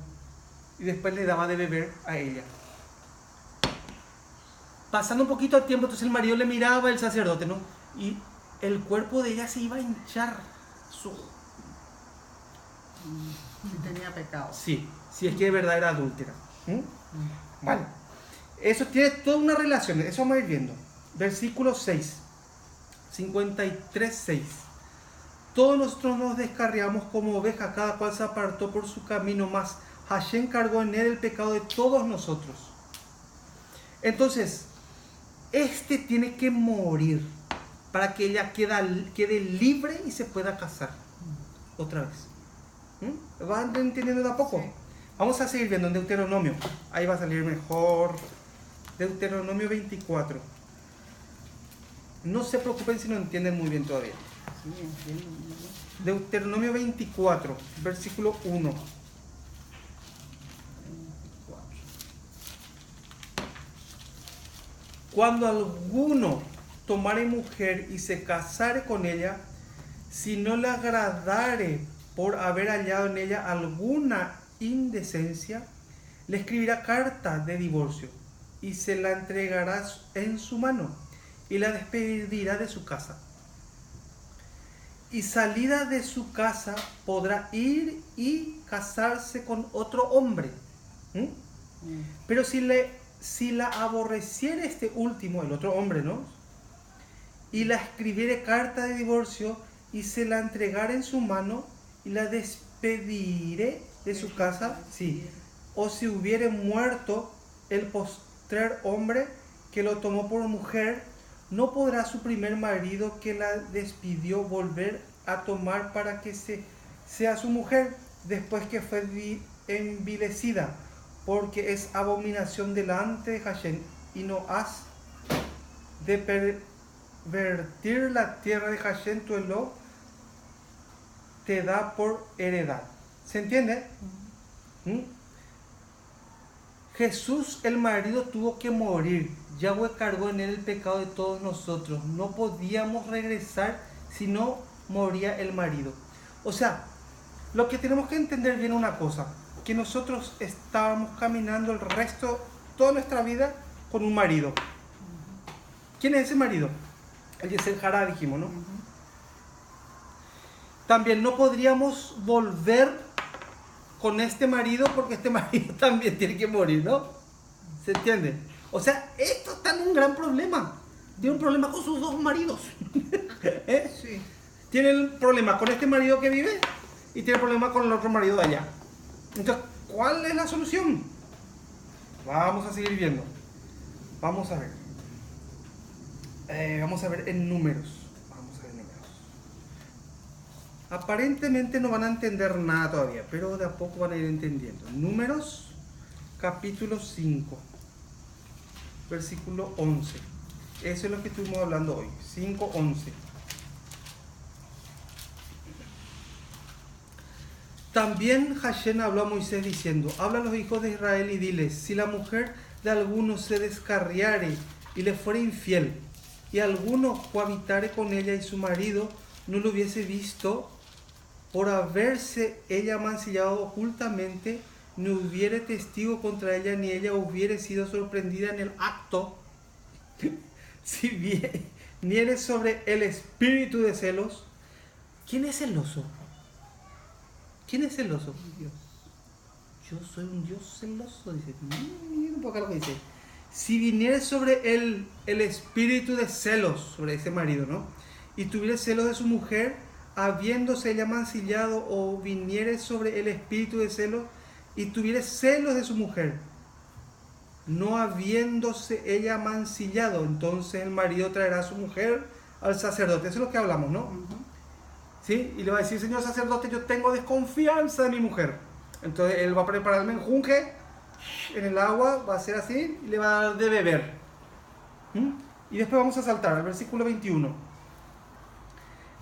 Y después le daba de beber a ella. Pasando un poquito de tiempo, entonces el marido le miraba al sacerdote, ¿no? Y el cuerpo de ella se iba a hinchar.
Si tenía pecado.
Sí, si es que de verdad era adúltera. Vale. Eso tiene toda una relación, eso vamos a ir viendo. Versículo 6. 53:6. Todos nosotros nos descarriamos como ovejas, cada cual se apartó por su camino, mas Hashem cargó en él el pecado de todos nosotros. Entonces, este tiene que morir para que ella quede libre y se pueda casar otra vez. ¿Van entendiendo de a poco? Sí. Vamos a seguir viendo en Deuteronomio. Ahí va a salir mejor. Deuteronomio 24. No se preocupen si no entienden muy bien todavía.
Sí, entiendo muy bien.
Deuteronomio 24, versículo 1.
24.
Cuando alguno tomare mujer y se casare con ella, si no le agradare por haber hallado en ella alguna indecencia, le escribirá carta de divorcio y se la entregará en su mano y la despedirá de su casa. Y salida de su casa podrá ir y casarse con otro hombre. Pero si la aborreciere este último, el otro hombre, ¿no? Y la escribiere carta de divorcio y se la entregare en su mano y la despediré de su casa, sí. O si hubiere muerto el postrer hombre que lo tomó por mujer, no podrá su primer marido que la despidió volver a tomar para que sea su mujer después que fue envilecida, porque es abominación delante de Hashem, y no has de pervertir la tierra de Hashem, tu Eló te da por heredad. ¿Se entiende? Jesús, el marido, tuvo que morir. Yahweh cargó en él el pecado de todos nosotros. No podíamos regresar si no moría el marido. O sea, lo que tenemos que entender bien una cosa, que nosotros estábamos caminando el resto, toda nuestra vida, con un marido. ¿Quién es ese marido? El Yetzer Hará, dijimos, ¿no? También no podríamos volver con este marido porque este marido también tiene que morir, ¿no? ¿Se entiende? O sea, esto está en un gran problema. Tiene un problema con sus dos maridos.
Sí.
Tiene el problema con este marido que vive y tiene el problema con el otro marido de allá. Entonces, ¿cuál es la solución? Vamos a seguir viendo. Vamos a ver. Vamos a ver en números. Aparentemente no van a entender nada todavía, pero de a poco van a ir entendiendo. Números, capítulo 5, versículo 11. Eso es lo que estuvimos hablando hoy. 5:11. También Hashem habló a Moisés diciendo: habla a los hijos de Israel y diles, si la mujer de alguno se descarriare y le fuere infiel, y alguno cohabitare con ella y su marido no lo hubiese visto, por haberse ella mancillado ocultamente, no hubiere testigo contra ella, ni ella hubiere sido sorprendida en el acto, si viniere sobre el espíritu de celos. ¿Quién es celoso? ¿Quién es celoso? Dios. Yo soy un Dios celoso, dice. Miren un poco lo que dice. Si viniere sobre el espíritu de celos, sobre ese marido, ¿no? Y tuviere celos de su mujer, habiéndose ella mancillado, o viniere sobre el espíritu de celos y tuviere celos de su mujer, no habiéndose ella mancillado, entonces el marido traerá a su mujer al sacerdote. Eso es lo que hablamos, ¿no? ¿Sí? Y le va a decir: señor sacerdote, yo tengo desconfianza de mi mujer. Entonces él va a preparar el menjunje en el agua, va a hacer así y le va a dar de beber. Y después vamos a saltar al versículo 21.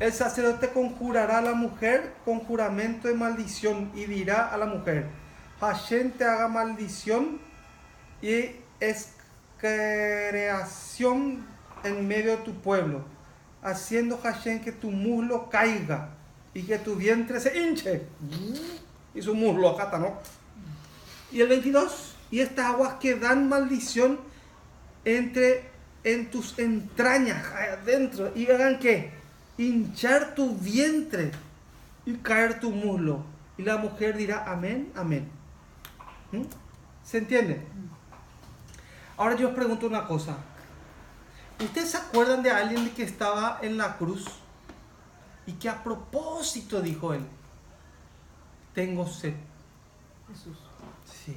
el sacerdote conjurará a la mujer con juramento de maldición y dirá a la mujer: Hashem te haga maldición y excreación en medio de tu pueblo, haciendo Hashem que tu muslo caiga y que tu vientre se hinche. Y su muslo acá está, ¿no? Y el 22, y estas aguas que dan maldición en tus entrañas, adentro, y hagan que hinchar tu vientre y caer tu muslo. Y la mujer dirá: amén, amén. ¿Se entiende? Ahora yo os pregunto una cosa. ¿Ustedes se acuerdan de alguien que estaba en la cruz y que a propósito dijo él: tengo sed?
Jesús.
Sí.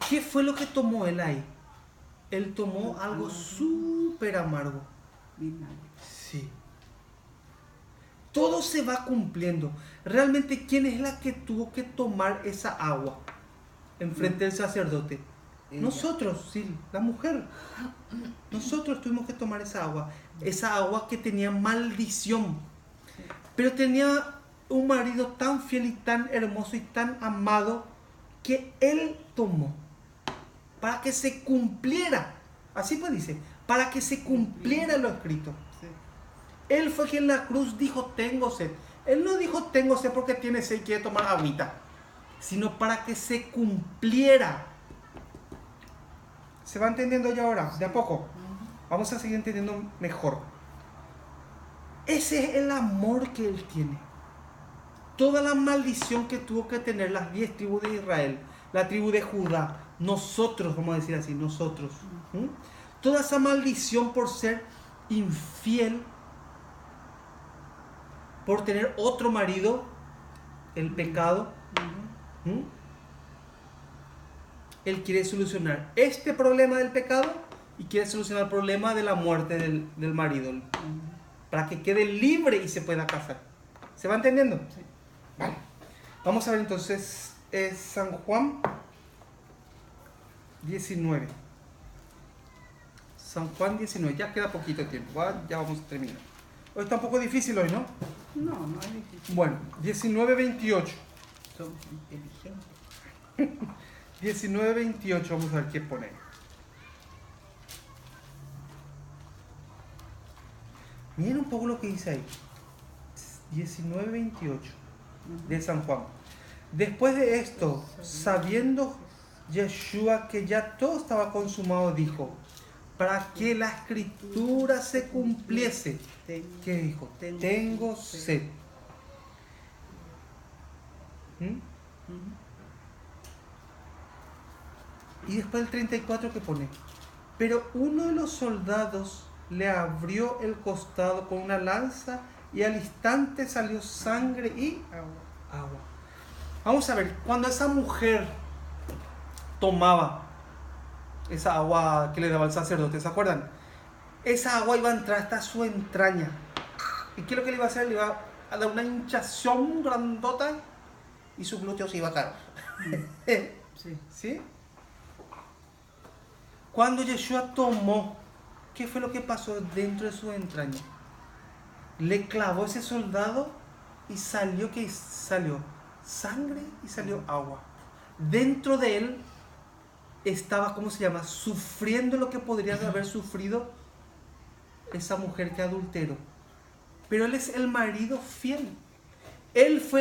¿Qué fue lo que tomó él ahí? Él tomó algo súper amargo.
Vinagre.
Sí. Todo se va cumpliendo. Realmente, ¿quién es la que tuvo que tomar esa agua enfrente del sacerdote?
Ella.
Nosotros, sí, la mujer. Nosotros tuvimos que tomar esa agua. Esa agua que tenía maldición. Pero tenía un marido tan fiel y tan hermoso y tan amado que él tomó para que se cumpliera. Así pues dice, para que se cumpliera lo escrito.
Sí.
Él fue quien en la cruz dijo: tengo sed. Él no dijo: tengo sed porque tiene sed y quiere tomar agüita, sino para que se cumpliera. ¿Se va entendiendo ya ahora? De a poco. Vamos a seguir entendiendo mejor. Ese es el amor que Él tiene. Toda la maldición que tuvo que tener las 10 tribus de Israel, la tribu de Judá, nosotros, vamos a decir así, nosotros. Toda esa maldición por ser infiel, por tener otro marido, el pecado. Él quiere solucionar este problema del pecado y quiere solucionar el problema de la muerte del marido, para que quede libre y se pueda casar. ¿Se va entendiendo?
Sí.
Vale. Vamos a ver entonces San Juan 19. San Juan 19, ya queda poquito tiempo, ¿va? Ya vamos a terminar. Hoy está un poco difícil hoy, ¿no?
No, no es difícil.
Bueno, 19:28.
Somos inteligentes.
19:28, vamos a ver qué pone. Miren un poco lo que dice ahí. 19:28 de San Juan. Después de esto, sabiendo Yeshua que ya todo estaba consumado, dijo: para que la escritura se cumpliese. ¿Qué dijo? Tengo sed. Y después el 34 que pone: pero uno de los soldados le abrió el costado con una lanza y al instante salió sangre y agua. Vamos a ver, cuando esa mujer tomaba esa agua que le daba el sacerdote, ¿se acuerdan? Esa agua iba a entrar hasta su entraña. ¿Y qué es lo que le iba a hacer? Le iba a dar una hinchación grandota y su glúteo se iba a caer.
Sí.
¿Sí? Cuando Yeshua tomó, ¿qué fue lo que pasó dentro de su entraña? Le clavó ese soldado y salió, ¿qué salió? Sangre y salió agua. Dentro de él estaba, ¿cómo se llama? Sufriendo lo que podría haber sufrido esa mujer que adulteró. Pero él es el marido fiel. Él fue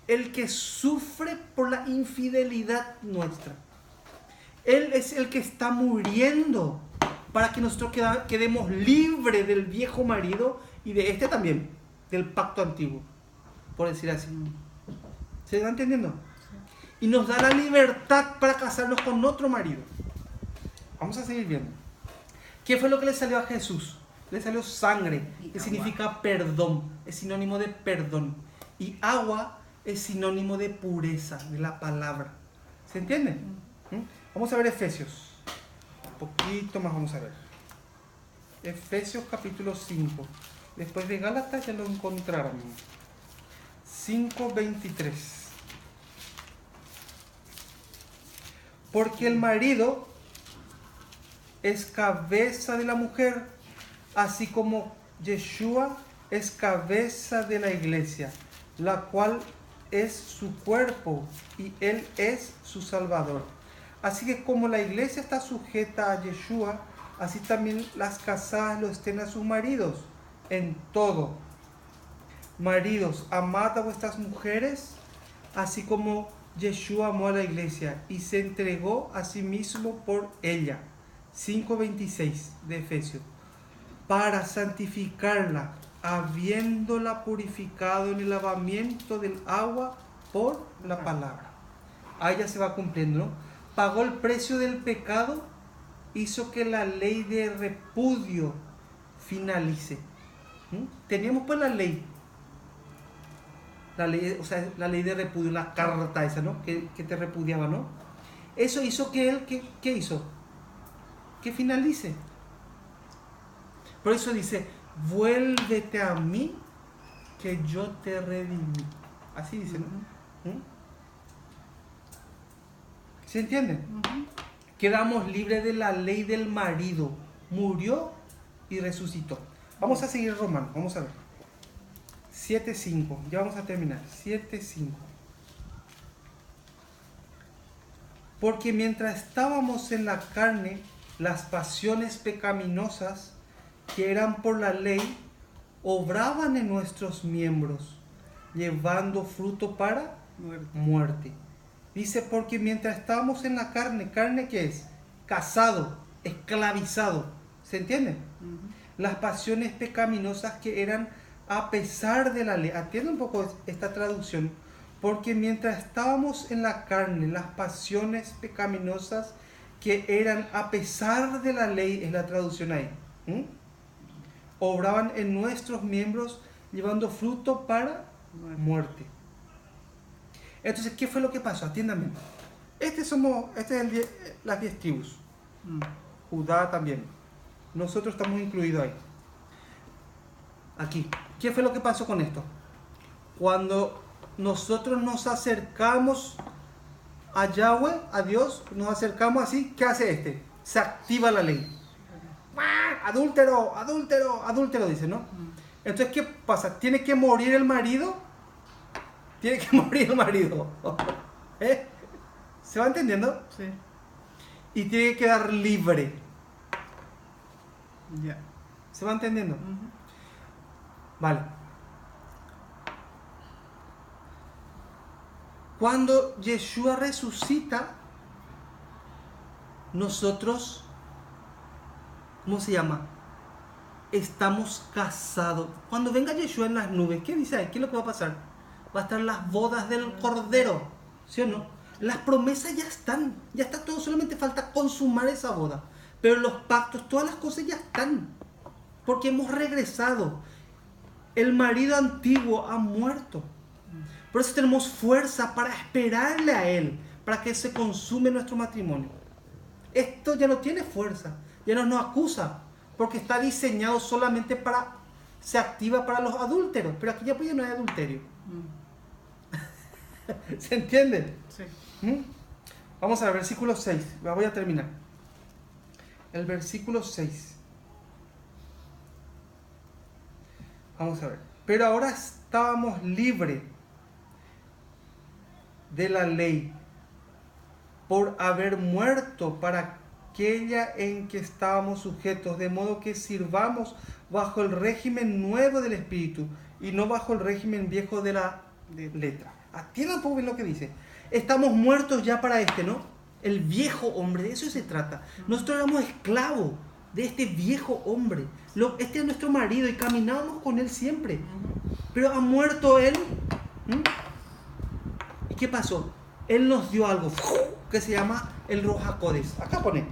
el que sufre por la infidelidad nuestra. Él es el que está muriendo para que nosotros quedemos libres del viejo marido y de este también, del pacto antiguo, por decir así. ¿Se va entendiendo? Y nos da la libertad para casarnos con otro marido. Vamos a seguir viendo. ¿Qué fue lo que le salió a Jesús? Le salió sangre, que significa perdón, es sinónimo de perdón. Y agua es sinónimo de pureza, de la palabra. ¿Se entiende? Vamos a ver Efesios. Un poquito más vamos a ver. Efesios capítulo 5. Después de Gálatas ya lo encontraron. 5:23. Porque el marido es cabeza de la mujer, así como Yeshua es cabeza de la iglesia, la cual es su cuerpo y Él es su Salvador. Así que como la iglesia está sujeta a Yeshua, así también las casadas lo estén a sus maridos en todo. Maridos, amad a vuestras mujeres, así como Yeshua amó a la iglesia y se entregó a sí mismo por ella. 5:26 de Efesios. Para santificarla, habiéndola purificado en el lavamiento del agua por la palabra. Ahí ya se va cumpliendo, ¿no? Pagó el precio del pecado, hizo que la ley de repudio finalice. Teníamos pues la ley, o sea, la ley de repudio, la carta esa, ¿no? Que te repudiaba, ¿no? Eso hizo que él, ¿qué hizo? Que finalice. Por eso dice, vuélvete a mí, que yo te redimí. Así dice, ¿no? ¿Se entiende? Quedamos libres de la ley del marido. Murió y resucitó. Vamos a seguir Romanos, vamos a ver. 7:5, ya vamos a terminar. 7:5. Porque mientras estábamos en la carne, las pasiones pecaminosas que eran por la ley obraban en nuestros miembros, llevando fruto para muerte. Dice, porque mientras estábamos en la carne, ¿carne qué es? Casado, esclavizado. ¿Se entiende? Las pasiones pecaminosas que eran a pesar de la ley. Atiende un poco esta traducción. Porque mientras estábamos en la carne, las pasiones pecaminosas que eran a pesar de la ley, es la traducción ahí, obraban en nuestros miembros, llevando fruto para muerte. Entonces, ¿qué fue lo que pasó? Atiéndame. Las 10 tribus. Judá también. Nosotros estamos incluidos ahí. Aquí. ¿Qué fue lo que pasó con esto? Cuando nosotros nos acercamos a Yahweh, a Dios, nos acercamos así, ¿qué hace este? Se activa la ley. Adúltero, adúltero, adúltero, dice, ¿no? Entonces, ¿qué pasa? ¿Tiene que morir el marido? Tiene que morir el marido. ¿Se va entendiendo?
Sí.
Y tiene que quedar libre.
Ya.
¿Se va entendiendo? Vale. Cuando Yeshua resucita, nosotros, ¿cómo se llama? Estamos casados. Cuando venga Yeshua en las nubes, ¿qué dice ahí? ¿Qué es lo que va a pasar? Va a estar las bodas del Cordero, ¿sí o no? Las promesas ya están, ya está todo, solamente falta consumar esa boda. Pero los pactos, todas las cosas ya están, porque hemos regresado. El marido antiguo ha muerto. Por eso tenemos fuerza para esperarle a Él, para que se consume nuestro matrimonio. Esto ya no tiene fuerza, ya no nos acusa, porque está diseñado solamente para, se activa para los adúlteros, pero aquí ya pues no hay adulterio. ¿Se entiende?
Sí.
Vamos al versículo 6, voy a terminar. El versículo 6. Vamos a ver. Pero ahora estábamos libres de la ley por haber muerto para aquella en que estábamos sujetos, de modo que sirvamos bajo el régimen nuevo del Espíritu y no bajo el régimen viejo de la letra. Atienda un poco bien lo que dice. Estamos muertos ya para ¿no? El viejo hombre, de eso se trata. Nosotros éramos esclavos de este viejo hombre. Este es nuestro marido y caminábamos con él siempre. Pero ha muerto él. ¿Y qué pasó? Él nos dio algo que se llama el Ruach HaKodesh. Acá pone.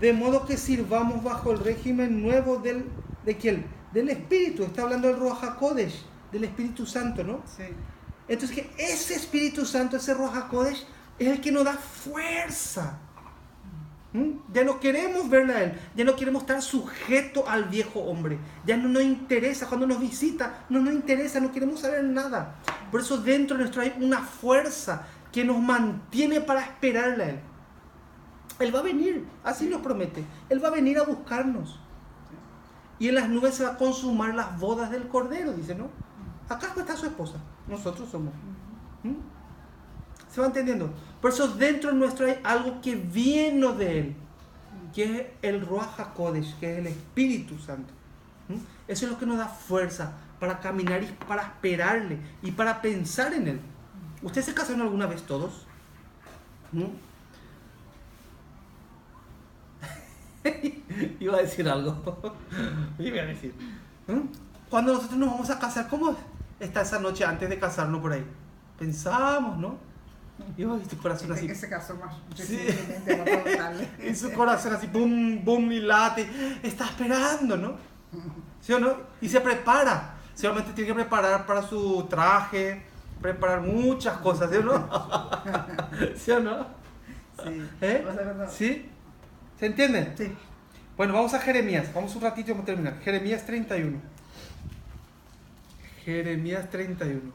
De modo que sirvamos bajo el régimen nuevo ¿de quién? Del Espíritu. Está hablando del Ruach HaKodesh, del Espíritu Santo, ¿no?
Sí.
Entonces, que ese Espíritu Santo, ese Ruach HaKodesh, es el que nos da fuerza. Ya no queremos verle a Él, ya no queremos estar sujetos al viejo hombre, ya no nos interesa, cuando nos visita, no nos interesa, no queremos saber nada. Por eso dentro de nuestro hay una fuerza que nos mantiene para esperarle a Él. Él va a venir, así nos promete, Él va a venir a buscarnos. y en las nubes se va a consumar las bodas del Cordero, dice, ¿no? Acá está su esposa, nosotros somos. ¿Mm? ¿Se va entendiendo? Por eso dentro nuestro hay algo que viene de Él, que es el Ruach HaKodesh, que es el Espíritu Santo. ¿Mm? Eso es lo que nos da fuerza para caminar y para esperarle y para pensar en Él. ¿Ustedes se casaron alguna vez todos? ¿Mm? Iba a decir algo. Iba a decir. Cuando nosotros nos vamos a casar, ¿cómo está esa noche antes de casarnos por ahí? Pensamos, ¿no? Y tu corazón así.
Que se casó más
Sí.
recientemente.
Y su corazón así, boom, boom, y late. Está esperando, ¿no? ¿Sí o no? Y se prepara. Seguramente tiene que preparar para su traje, preparar muchas cosas, ¿sí o no? ¿Sí o no?
Sí.
¿Eh? ¿Sí? ¿Se entiende?
Sí.
Bueno, vamos a Jeremías. Vamos un ratito y vamos a terminar. Jeremías 31. Jeremías 31.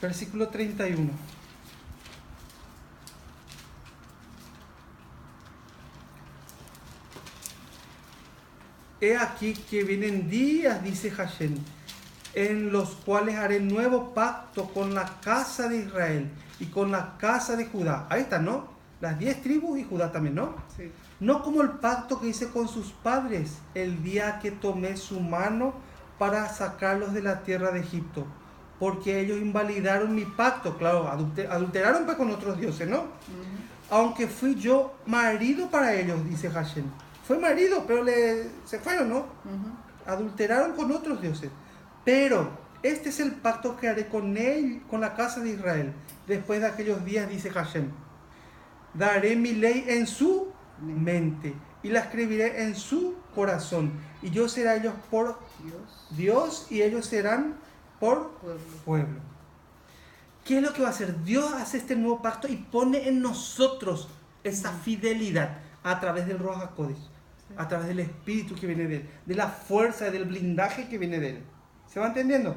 Versículo 31. He aquí que vienen días, dice Hashem, en los cuales haré nuevo pacto con la casa de Israel y con la casa de Judá. Ahí está, ¿no? Las 10 tribus y Judá también, ¿no?
Sí.
No como el pacto que hice con sus padres el día que tomé su mano para sacarlos de la tierra de Egipto, porque ellos invalidaron mi pacto, claro, adulteraron pues con otros dioses, ¿no? Aunque fui yo marido para ellos, dice Hashem. Fue marido, pero se fueron, ¿no? Adulteraron con otros dioses. Pero este es el pacto que haré con él, con la casa de Israel, después de aquellos días, dice Hashem. Daré mi ley en su mente y la escribiré en su corazón. Y yo seré ellos por Dios y ellos serán por pueblo. ¿Qué es lo que va a hacer? Dios hace este nuevo pacto y pone en nosotros esa fidelidad a través del Ruach HaKodesh, a través del Espíritu que viene de Él, de la fuerza, del blindaje que viene de Él. ¿Se va entendiendo?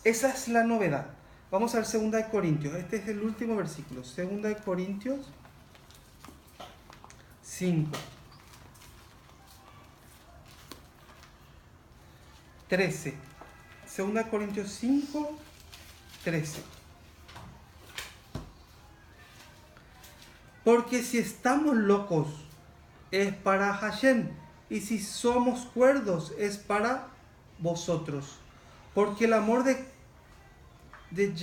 Esa es la novedad. Vamos al 2 Corintios. Este es el último versículo. 2 Corintios 5. 13. 2 Corintios 5, 13. Porque si estamos locos es para Hashem, y si somos cuerdos es para vosotros. Porque el amor de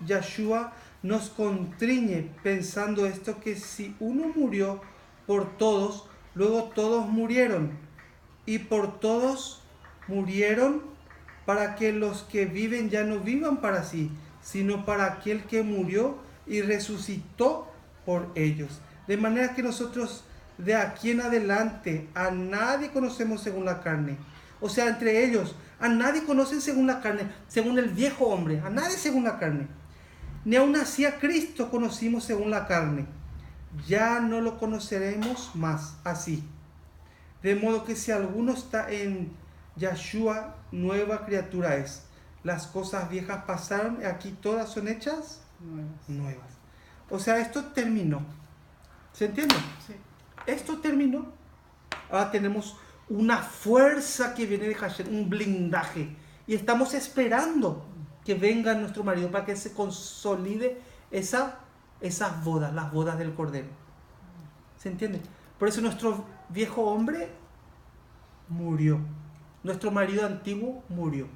Yahshua nos constriñe pensando esto, que si uno murió por todos, luego todos murieron, y por todos murieron para que los que viven ya no vivan para sí, sino para aquel que murió y resucitó por ellos. De manera que nosotros de aquí en adelante a nadie conocemos según la carne. O sea, entre ellos, a nadie conocen según la carne, según el viejo hombre, a nadie según la carne. Ni aun así a Cristo conocimos según la carne. Ya no lo conoceremos más así. De modo que si alguno está en Yahshua, nueva criatura es. Las cosas viejas pasaron y aquí todas son hechas nuevas. O sea, esto terminó. ¿Se entiende?
Sí.
Esto terminó. Ahora tenemos una fuerza que viene de Hashem, un blindaje. Y estamos esperando que venga nuestro marido para que se consolide esas bodas, las bodas del Cordero. ¿Se entiende? Por eso nuestro viejo hombre murió. Nuestro marido antiguo murió.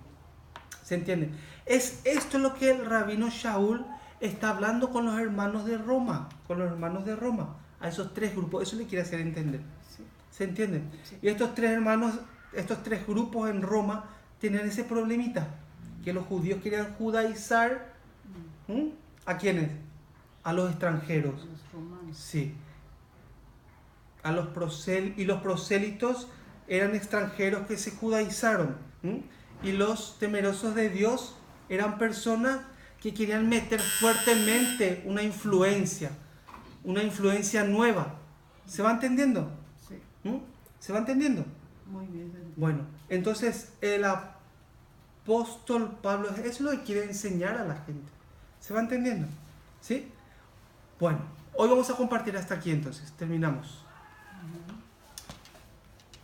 ¿Se entiende? Es esto lo que el rabino Shaul está hablando con los hermanos de Roma. Con los hermanos de Roma. A esos 3 grupos. Eso le quiere hacer entender.
Sí.
¿Se entiende?
Sí.
Y estos 3 hermanos, estos 3 grupos en Roma tenían ese problemita. Que los judíos querían judaizar. ¿A quiénes? A los extranjeros.
Los romanos.
Sí. A los y los prosélitos eran extranjeros que se judaizaron. Y los temerosos de Dios eran personas que querían meter fuertemente una influencia nueva. ¿Se va entendiendo?
Sí.
¿Se va entendiendo?
Muy bien.
Bueno, entonces el apóstol Pablo, eso es lo que quiere enseñar a la gente. ¿Se va entendiendo? ¿Sí? Bueno, hoy vamos a compartir hasta aquí entonces. Terminamos.
Ujú.